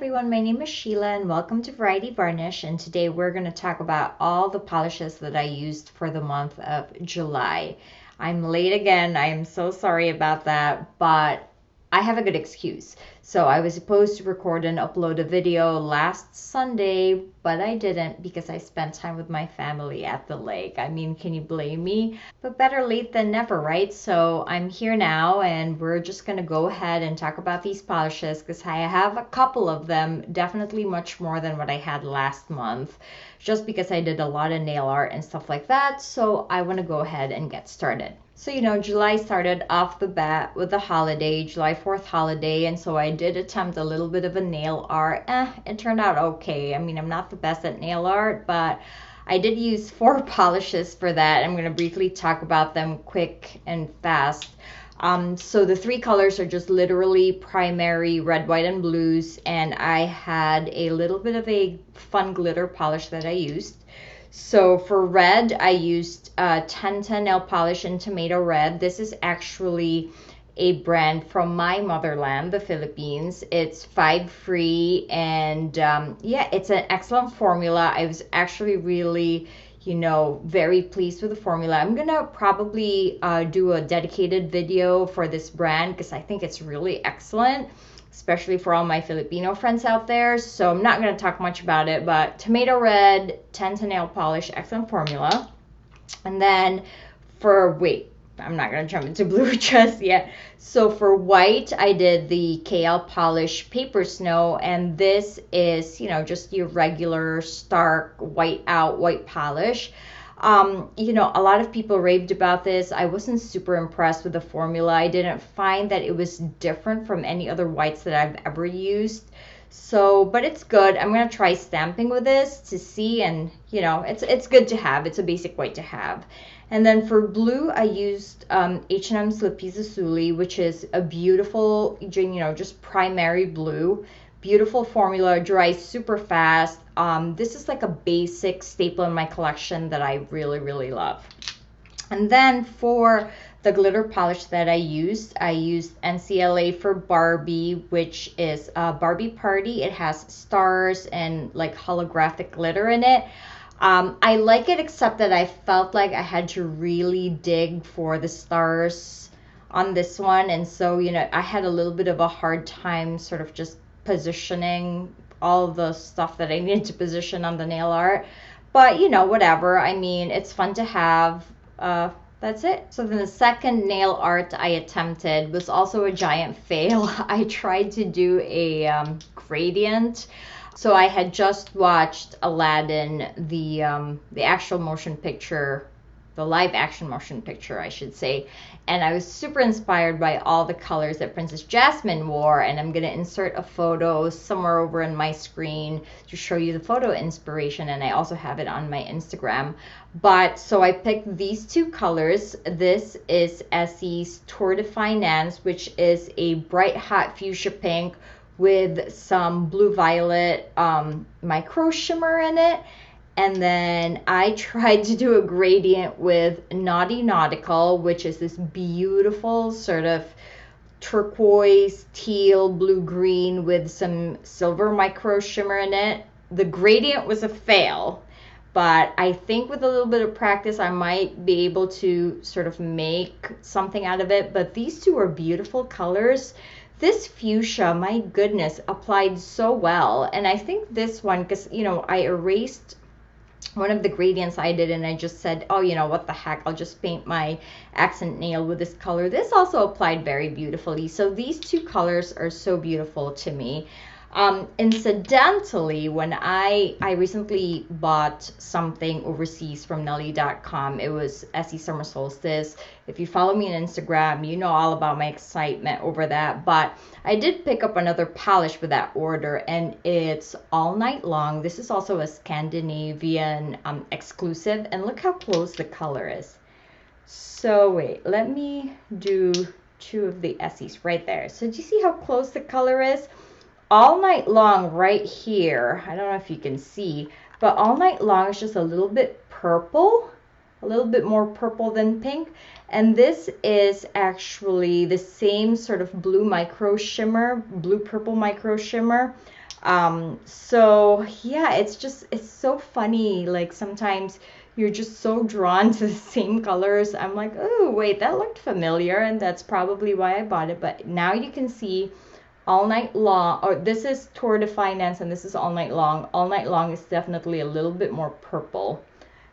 everyone, my name is Sheila and welcome to Variety Varnish, and today we're going to talk about all the polishes that I used for the month of July. I'm late again, I am so sorry about that, but I have a good excuse. So I was supposed to record and upload a video last Sunday, but I didn't because I spent time with my family at the lake. I mean, can you blame me? But better late than never, right? So I'm here now and we're just gonna go ahead and talk about these polishes because I have a couple of them, definitely much more than what I had last month, just because I did a lot of nail art and stuff like that. So I want to go ahead and get started. So, July started off the bat with the holiday, July 4th holiday, and so I did attempt a little bit of a nail art. It turned out okay. I mean, I'm not the best at nail art, but I did use 4 polishes for that. I'm going to briefly talk about them quick and fast. So the 3 colors are just literally primary red, white, and blues, and I had a little bit of a fun glitter polish that I used. So for red, I used Tenten nail polish in tomato red. This is actually a brand from my motherland, the Philippines. It's 5 free, and yeah, it's an excellent formula. I was actually really, very pleased with the formula. I'm gonna probably do a dedicated video for this brand because I think it's really excellent, especially for all my Filipino friends out there. So I'm not going to talk much about it, but tomato red, Tenten nail polish, excellent formula. And then I'm not going to jump into blue just yet. So for white, I did the KL polish paper snow, and this is, just your regular stark white polish. A lot of people raved about this. I wasn't super impressed with the formula. I didn't find that it was different from any other whites that I've ever used. So, but it's good. I'm going to try stamping with this to see, and it's good to have. It's a basic white to have. And then for blue, I used H&M's Lapis Lazuli, which is a beautiful, just primary blue. Beautiful formula, dries super fast. This is like a basic staple in my collection that I really, really love. And then for the glitter polish that I used NCLA for Barbie, which is Barbie Party. It has stars and like holographic glitter in it. I like it, except that I felt like I had to really dig for the stars on this one. And so, I had a little bit of a hard time sort of just positioning all the stuff that I needed to position on the nail art. But, whatever. I mean, it's fun to have. That's it. So then the second nail art I attempted was also a giant fail. I tried to do a gradient. So I had just watched Aladdin, the actual motion picture, the live action motion picture, I should say. And I was super inspired by all the colors that Princess Jasmine wore. And I'm going to insert a photo somewhere over in my screen to show you the photo inspiration. And I also have it on my Instagram. But so I picked these 2 colors. This is Essie's Tour de Finance, which is a bright hot fuchsia pink with some blue violet micro shimmer in it. And then I tried to do a gradient with Nautical, which is this beautiful sort of turquoise, teal, blue, green with some silver micro shimmer in it. The gradient was a fail, but I think with a little bit of practice, I might be able to sort of make something out of it. But these 2 are beautiful colors. This fuchsia, my goodness, applied so well. And I think this one, because, I erased one of the gradients I did, and I just said, oh, what the heck, I'll just paint my accent nail with this color. This also applied very beautifully. So these 2 colors are so beautiful to me. Incidentally, when I recently bought something overseas from Nelly.com, it was Essie Summer Solstice. If you follow me on Instagram, you know all about my excitement over that. But I did pick up another polish with that order, and it's All Night Long. This is also a Scandinavian exclusive, and look how close the color is. So wait, let me do 2 of the Essies right there. So do you see how close the color is? All Night Long right here, I don't know if you can see, but All Night Long is just a little bit purple, a little bit more purple than pink. And this is actually the same sort of blue micro shimmer, blue purple micro shimmer. So yeah, it's so funny. Like sometimes you're just so drawn to the same colors. I'm like, oh wait, that looked familiar, and that's probably why I bought it. But now you can see all night long, or this is Tour de Finance and this is all night long. All night long is definitely a little bit more purple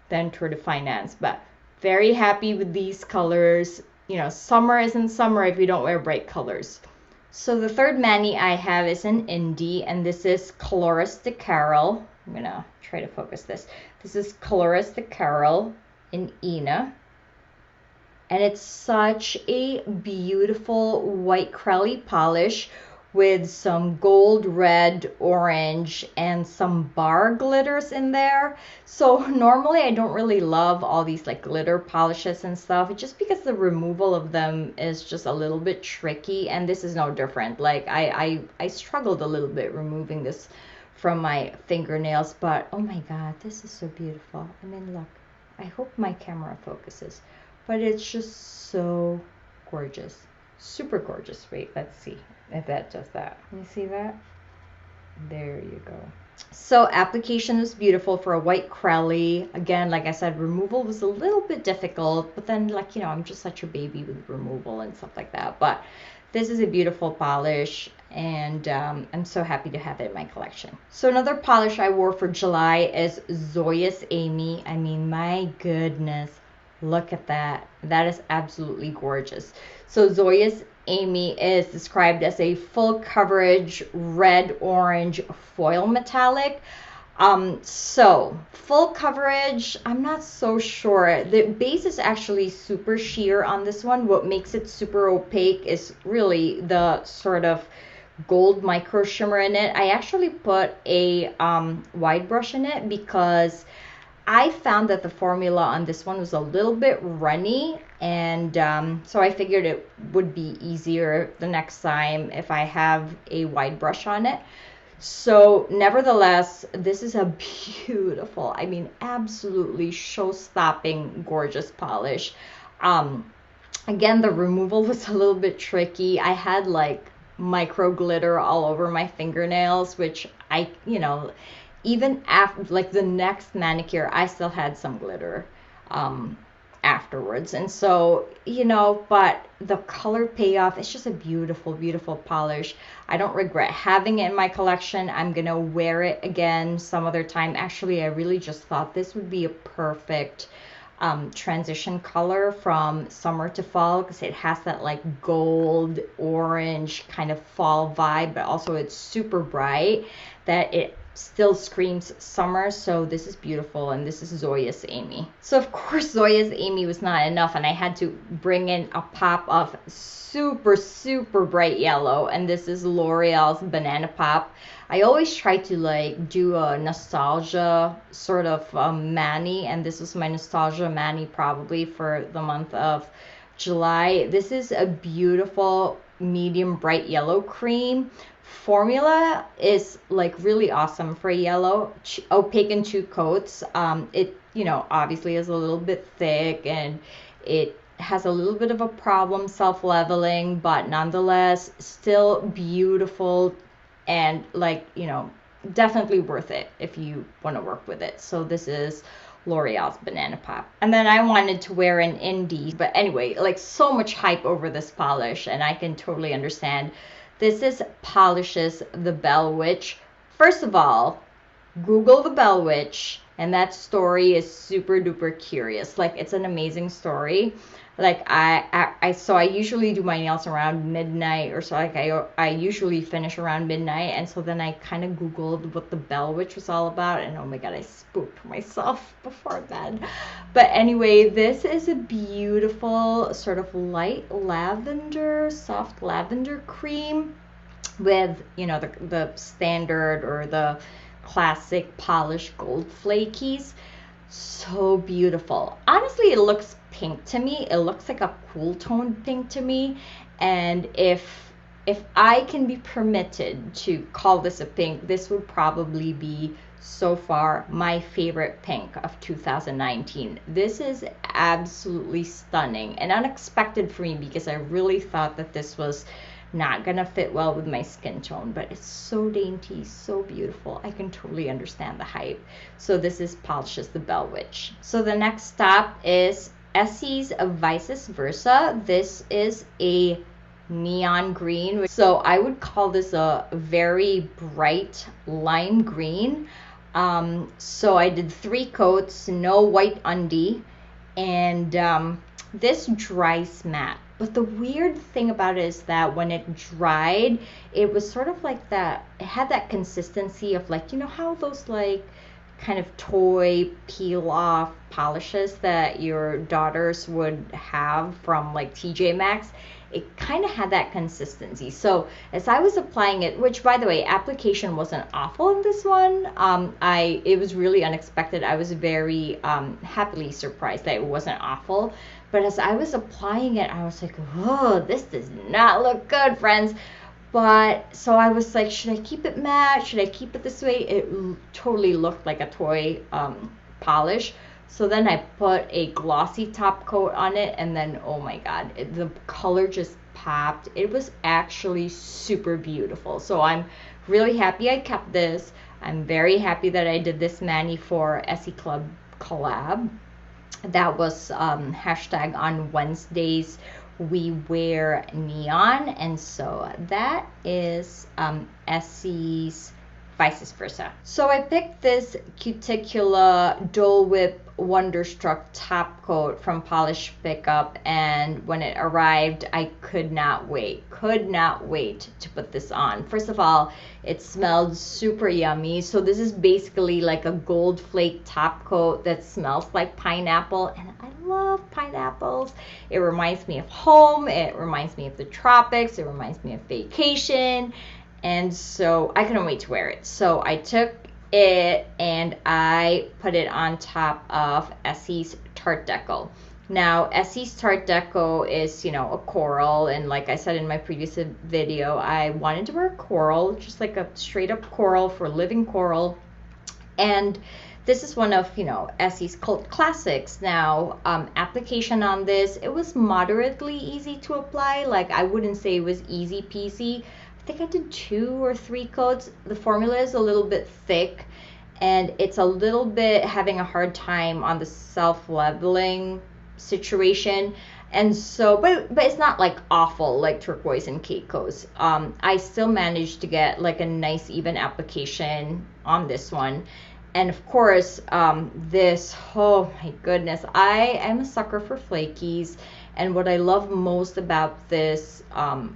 than Tour de Finance, but very happy with these colors. You know, summer isn't summer if you don't wear bright colors. So the third mani I have is an indie, and this is Colores de Carol. I'm gonna try to focus this. This is Colores de Carol in Ina. And it's such a beautiful white crowley polish with some gold, red, orange, and some bar glitters in there. So normally I don't really love all these like glitter polishes and stuff, just because the removal of them is just a little bit tricky, and this is no different. Like I struggled a little bit removing this from my fingernails, but oh my god, this is so beautiful. I mean, look, I hope my camera focuses, but it's just so gorgeous. Super gorgeous. Wait, let's see if that does that. Can you see that? There you go. So application was beautiful for a white crowley. Again, like I said, removal was a little bit difficult, but then, like, you know, I'm just such a baby with removal and stuff like that. But this is a beautiful polish, and I'm so happy to have it in my collection. So another polish I wore for July is Zoya's Amy. I mean, my goodness, look at that. That is absolutely gorgeous. So Zoya's Amy is described as a full coverage red orange foil metallic. So full coverage, I'm not so sure. The base is actually super sheer on this one. What makes it super opaque is really the sort of gold micro shimmer in it. I actually put a wide brush in it because I found that the formula on this one was a little bit runny, and so I figured it would be easier the next time if I have a wide brush on it. So nevertheless, this is a beautiful, I mean, absolutely show-stopping gorgeous polish. Again, the removal was a little bit tricky. I had like micro glitter all over my fingernails, which I, you know, even after like the next manicure, I still had some glitter afterwards. And so, you know, but the color payoff, it's just a beautiful, beautiful polish. I don't regret having it in my collection. I'm gonna wear it again some other time. Actually, I really just thought this would be a perfect transition color from summer to fall, because it has that like gold orange kind of fall vibe, but also it's super bright that it still screams summer. So this is beautiful, and this is Zoya's Amy. So of course Zoya's Amy was not enough, and I had to bring in a pop of super, super bright yellow, and this is L'Oreal's Banana Pop. I always try to like do a nostalgia sort of mani, and this was my nostalgia mani probably for the month of July. This is a beautiful medium bright yellow cream. Formula is like really awesome for yellow, opaque in 2 coats. It, you know, obviously is a little bit thick, and it has a little bit of a problem self-leveling, but nonetheless still beautiful, and like, you know, definitely worth it if you want to work with it. So this is L'Oreal's Banana Pop. And then I wanted to wear an indie, but anyway, like so much hype over this polish, and I can totally understand. This is Pahlish's The Bell Witch. First of all, Google The Bell Witch, and that story is super duper curious. Like, it's an amazing story. Like I usually do my nails around midnight, or so. Like I usually finish around midnight, and so then I kind of Googled what the Bell Witch was all about, and oh my god, I spooked myself before bed. But anyway, this is a beautiful sort of light lavender, soft lavender cream with, you know, the standard or the classic polished gold flakies. So beautiful. Honestly, it looks pink to me. It looks like a cool toned pink to me. And if I can be permitted to call this a pink, this would probably be so far my favorite pink of 2019. This is absolutely stunning and unexpected for me, because I really thought that this was not gonna fit well with my skin tone, but it's so dainty, so beautiful. I can totally understand the hype. So this is Pahlish's The Bell Witch. So the next stop is Essie's Vice Versa. This is a neon green. So I would call this a very bright lime green. So I did 3 coats, no white undie, and this dries matte. But the weird thing about it is that when it dried, it was sort of like that, it had that consistency of like, you know how those like kind of toy peel off polishes that your daughters would have from like TJ Maxx? It kind of had that consistency. So as I was applying it, which by the way, application wasn't awful in this one. It was really unexpected. I was very happily surprised that it wasn't awful. But as I was applying it, I was like, oh, this does not look good, friends. But so I was like, should I keep it matte? Should I keep it this way? It totally looked like a toy polish. So then I put a glossy top coat on it, and then, oh my God, the color just popped. It was actually super beautiful. So I'm really happy I kept this. I'm very happy that I did this mani for Essie Club collab. That was hashtag on Wednesdays we wear neon, and so that is Essie's Vice Versa. So I picked this Cuticula Dole Whip Wonderstruck top coat from Pahlish Pickup, and when it arrived, I could not wait to put this on. First of all, it smelled super yummy. So this is basically like a gold flake top coat that smells like pineapple, and I love pineapples. It reminds me of home, it reminds me of the tropics, it reminds me of vacation, and so I couldn't wait to wear it. So I took it and I put it on top of Essie's Tart Deco. Now Essie's Tart Deco is, you know, a coral, and like I said in my previous video, I wanted to wear coral, just like a straight up coral for living coral. And this is one of, you know, Essie's cult classics. Now, application on this, it was moderately easy to apply. Like, I wouldn't say it was easy peasy. I think I did 2 or 3 coats. The formula is a little bit thick, and it's a little bit having a hard time on the self-leveling situation. And so, but it's not like awful like turquoise and Keiko's. I still managed to get like a nice even application on this one. And of course, this, oh my goodness, I am a sucker for flakies. And what I love most about this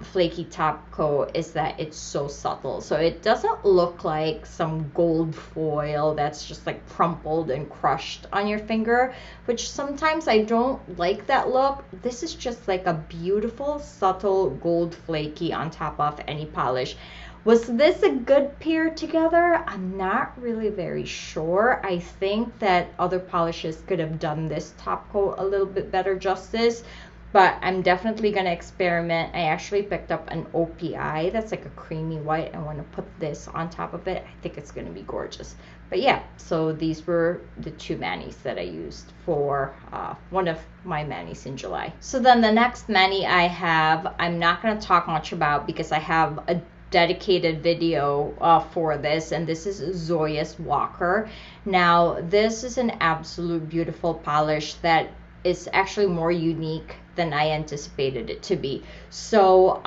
flaky top coat is that it's so subtle. So it doesn't look like some gold foil that's just like crumpled and crushed on your finger, which sometimes I don't like that look. This is just like a beautiful, subtle gold flaky on top of any polish. Was this a good pair together? I'm not really very sure. I think that other polishes could have done this top coat a little bit better justice, but I'm definitely going to experiment. I actually picked up an OPI that's like a creamy white. I want to put this on top of it. I think it's going to be gorgeous. But yeah, so these were the 2 manis that I used for one of my manis in July. So then the next mani I have, I'm not going to talk much about because I have a dedicated video for this, and this is Joyous Walker. Now this is an absolute beautiful polish that is actually more unique than I anticipated it to be. So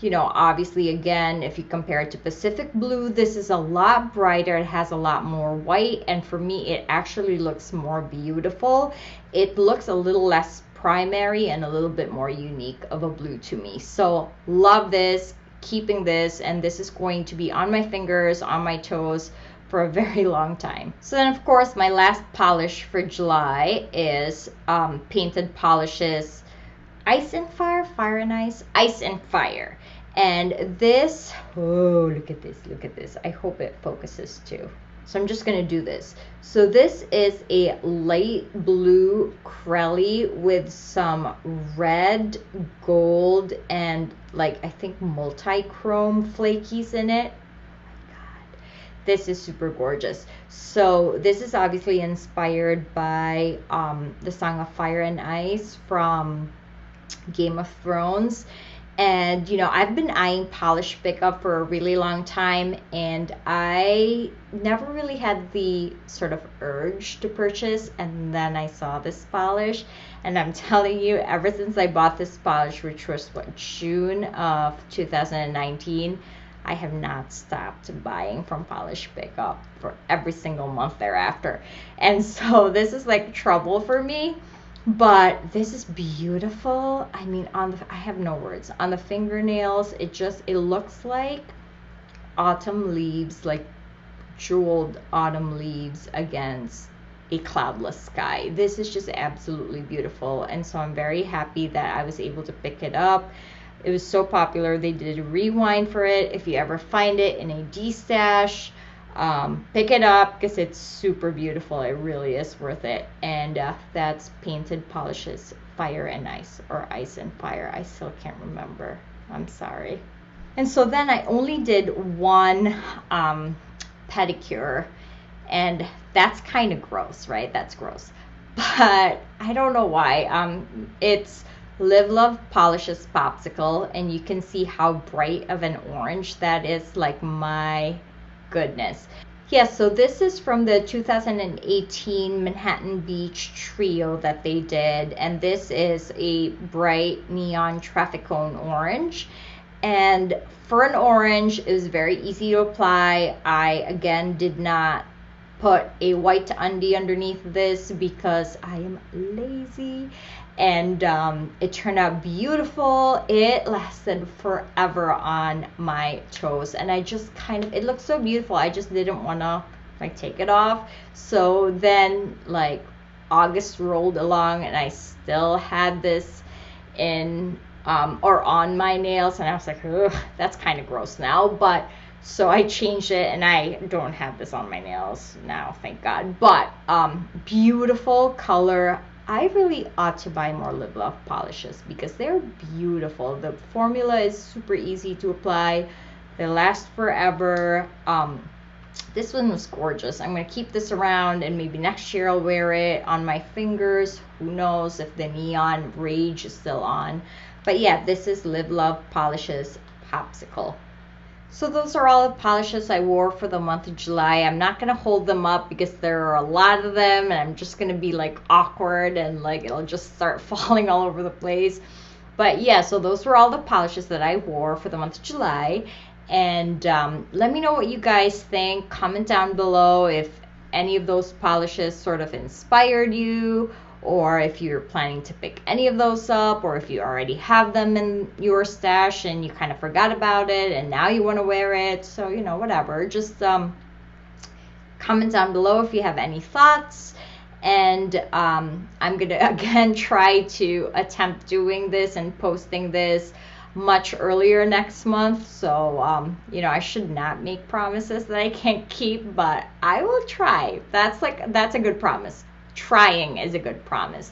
you know, obviously again, if you compare it to Pacific Blue, this is a lot brighter. It has a lot more white, and for me it actually looks more beautiful. It looks a little less primary and a little bit more unique of a blue to me. So love this, keeping this, and this is going to be on my fingers, on my toes for a very long time. So then of course my last polish for July is Painted Polishes Ice and Fire, Fire and Ice, Ice and Fire. And this, oh, look at this. I hope it focuses too. So I'm just gonna do this. So this is a light blue Crelly with some red, gold, and like I think multi-chrome flakies in it. Oh my God, this is super gorgeous. So this is obviously inspired by the Song of Fire and Ice from Game of Thrones. And you know, I've been eyeing Polish pickup for a really long time, and I never really had the sort of urge to purchase. And then I saw this polish, and I'm telling you, ever since I bought this polish, which was what, June of 2019, I have not stopped buying from Polish pickup for every single month thereafter. And so this is like trouble for me. But this is beautiful. I mean, I have no words. On the fingernails, it looks like autumn leaves, like jeweled autumn leaves against a cloudless sky. This is just absolutely beautiful. And so I'm very happy that I was able to pick it up. It was so popular. They did a rewind for it. If you ever find it in a D-stash, pick it up because it's super beautiful. It really is worth it. And that's Painted Polishes Fire and Ice, or Ice and Fire. I still can't remember. I'm sorry. And so then I only did one pedicure, and that's kind of gross, right? That's gross. But I don't know why. It's Live Love Polishes Popsicle, and you can see how bright of an orange that is. Like, my goodness. Yeah, so this is from the 2018 Manhattan Beach trio that they did, and this is a bright neon traffic cone orange. And for an orange, it was very easy to apply. I again did not put a white undie underneath this because I am lazy, and it turned out beautiful. It lasted forever on my toes, and I just it looked so beautiful. I just didn't want to like take it off. So then like August rolled along, and I still had this in or on my nails, and I was like, ugh, that's kind of gross now. But so I changed it, and I don't have this on my nails now, thank God. But beautiful color. I really ought to buy more Live Love polishes because they're beautiful. The formula is super easy to apply. They last forever. This one was gorgeous. I'm going to keep this around, and maybe next year I'll wear it on my fingers. Who knows if the neon rage is still on. But yeah, this is Live Love Polishes Popsicle. So those are all the polishes I wore for the month of July. I'm not going to hold them up because there are a lot of them, and I'm just going to be like awkward, and like it'll just start falling all over the place. But yeah, so those were all the polishes that I wore for the month of July. And let me know what you guys think. Comment down below if any of those polishes sort of inspired you, or if you're planning to pick any of those up, or if you already have them in your stash and you kind of forgot about it and now you want to wear it. So, you know, whatever. Just comment down below if you have any thoughts. And I'm going to, again, try to attempt doing this and posting this much earlier next month. So, you know, I should not make promises that I can't keep, but I will try. That's a good promise. Trying is a good promise.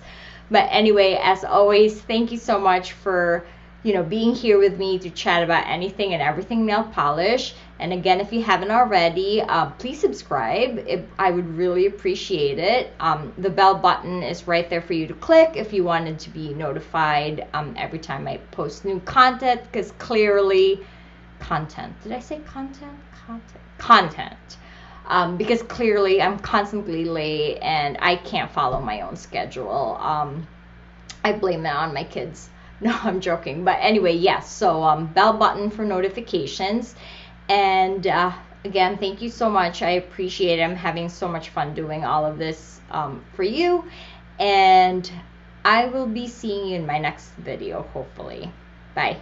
But anyway, as always, thank you so much for, you know, being here with me to chat about anything and everything nail polish. And again, if you haven't already, please subscribe. I would really appreciate it. The bell button is right there for you to click if you wanted to be notified every time I post new content, because clearly content. Did I say content? Content. Because clearly I'm constantly late and I can't follow my own schedule. I blame that on my kids. No, I'm joking. But anyway, yes. So bell button for notifications. And again, thank you so much. I appreciate it. I'm having so much fun doing all of this for you. And I will be seeing you in my next video, hopefully. Bye.